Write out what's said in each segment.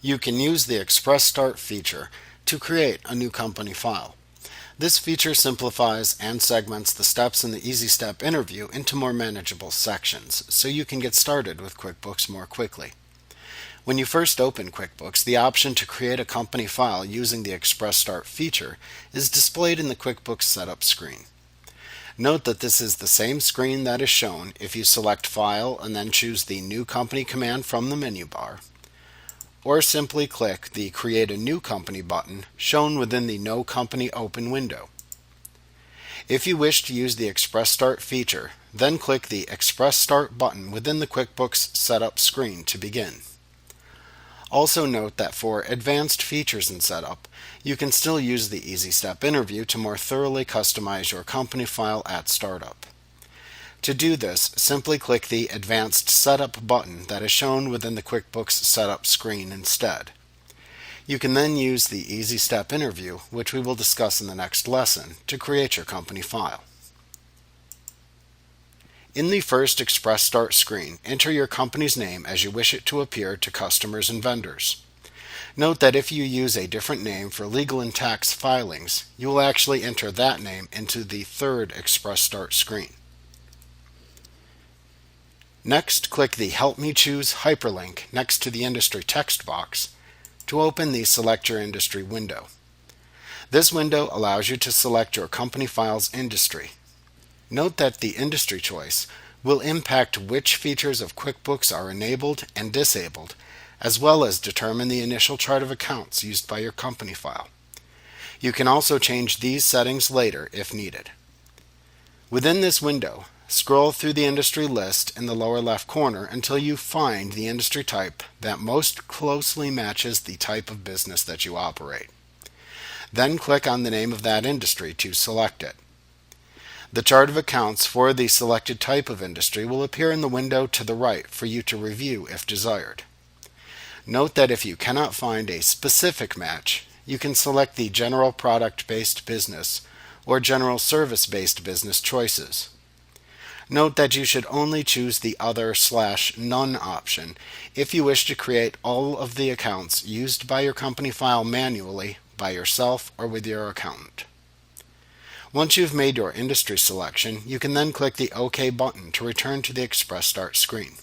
You can use the Express Start feature to create a new company file. This feature simplifies and segments the steps in the Easy Step interview into more manageable sections, so you can get started with QuickBooks more quickly. When you first open QuickBooks, the option to create a company file using the Express Start feature is displayed in the QuickBooks Setup screen. Note that this is the same screen that is shown if you select File and then choose the New Company command from the menu bar, or simply click the Create a New Company button shown within the No Company Open window. If you wish to use the Express Start feature, then click the Express Start button within the QuickBooks Setup screen to begin. Also note that for advanced features in Setup, you can still use the Easy Step interview to more thoroughly customize your company file at startup. To do this, simply click the Advanced Setup button that is shown within the QuickBooks Setup screen instead. You can then use the Easy Step interview, which we will discuss in the next lesson, to create your company file. In the first Express Start screen, enter your company's name as you wish it to appear to customers and vendors. Note that if you use a different name for legal and tax filings, you will actually enter that name into the third Express Start screen. Next, click the Help Me Choose hyperlink next to the Industry text box to open the Select Your Industry window. This window allows you to select your company file's industry. Note that the industry choice will impact which features of QuickBooks are enabled and disabled, as well as determine the initial chart of accounts used by your company file. You can also change these settings later if needed. Within this window, scroll through the industry list in the lower left corner until you find the industry type that most closely matches the type of business that you operate. Then click on the name of that industry to select it. The chart of accounts for the selected type of industry will appear in the window to the right for you to review if desired. Note that if you cannot find a specific match, you can select the General Product-Based Business or General Service-Based Business choices. Note that you should only choose the Other/None option if you wish to create all of the accounts used by your company file manually by yourself or with your accountant. Once you've made your industry selection, you can then click the OK button to return to the Express Start screen.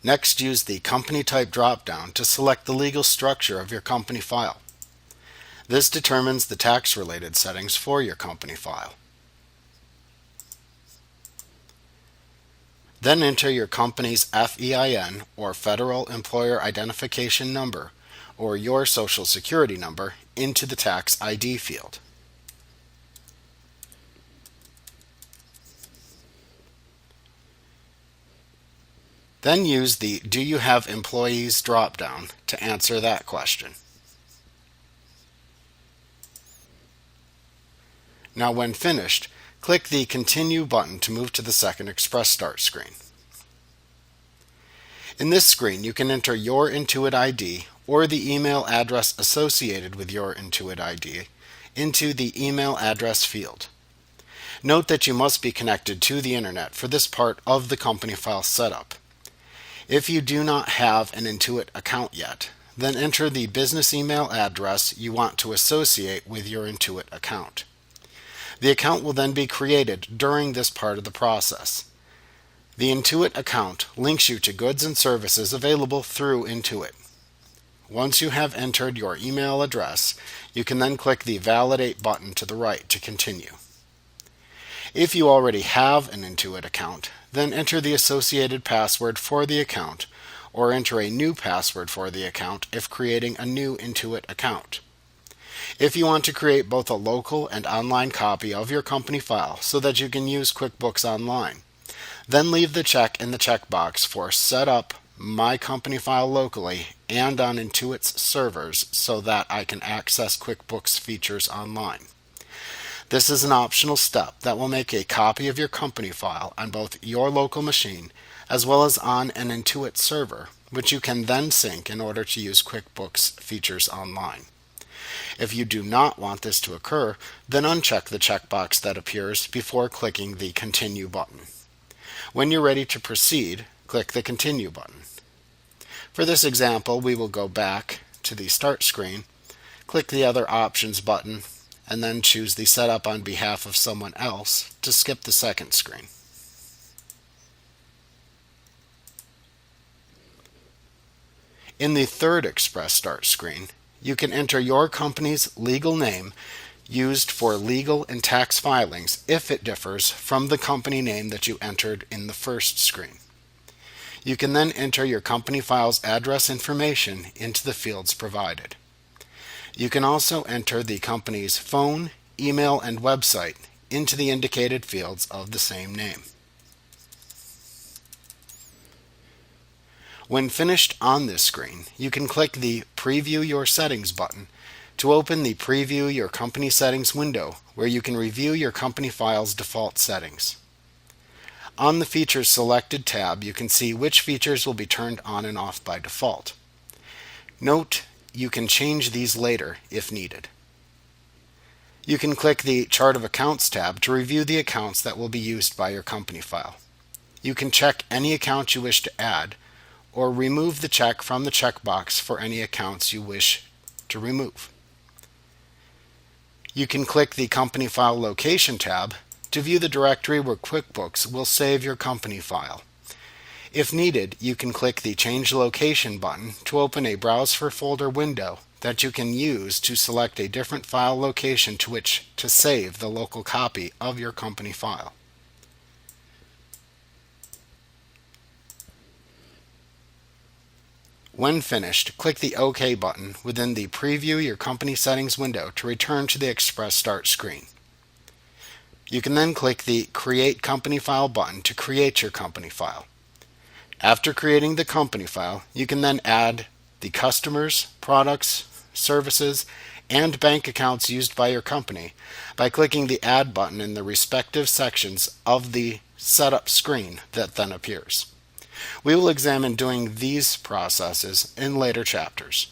Next, use the Company Type drop-down to select the legal structure of your company file. This determines the tax-related settings for your company file. Then enter your company's FEIN, or Federal Employer Identification Number, or your Social Security number, into the Tax ID field. Then use the Do You Have Employees drop-down to answer that question. Now when finished, click the Continue button to move to the second Express Start screen. In this screen, you can enter your Intuit ID or the email address associated with your Intuit ID into the email address field. Note that you must be connected to the internet for this part of the company file setup. If you do not have an Intuit account yet, then enter the business email address you want to associate with your Intuit account. The account will then be created during this part of the process. The Intuit account links you to goods and services available through Intuit. Once you have entered your email address, you can then click the Validate button to the right to continue. If you already have an Intuit account, then enter the associated password for the account, or enter a new password for the account if creating a new Intuit account. If you want to create both a local and online copy of your company file so that you can use QuickBooks Online, then leave the check in the checkbox for Set up my company file locally and on Intuit's servers so that I can access QuickBooks features online. This is an optional step that will make a copy of your company file on both your local machine as well as on an Intuit server, which you can then sync in order to use QuickBooks features online. If you do not want this to occur, then uncheck the checkbox that appears before clicking the Continue button. When you're ready to proceed, click the Continue button. For this example, we will go back to the Start screen, click the Other Options button, and then choose the Set Up on Behalf of Someone Else to skip the second screen. In the third Express Start screen, you can enter your company's legal name used for legal and tax filings if it differs from the company name that you entered in the first screen. You can then enter your company file's address information into the fields provided. You can also enter the company's phone, email, and website into the indicated fields of the same name. When finished on this screen, you can click the Preview Your Settings button to open the Preview Your Company Settings window, where you can review your company file's default settings. On the Features Selected tab, you can see which features will be turned on and off by default. Note, you can change these later if needed. You can click the Chart of Accounts tab to review the accounts that will be used by your company file. You can check any account you wish to add, or remove the check from the checkbox for any accounts you wish to remove. You can click the Company File Location tab to view the directory where QuickBooks will save your company file. If needed, you can click the Change Location button to open a Browse for Folder window that you can use to select a different file location to which to save the local copy of your company file. When finished, click the OK button within the Preview Your Company Settings window to return to the Express Start screen. You can then click the Create Company File button to create your company file. After creating the company file, you can then add the customers, products, services, and bank accounts used by your company by clicking the Add button in the respective sections of the Setup screen that then appears. We will examine doing these processes in later chapters.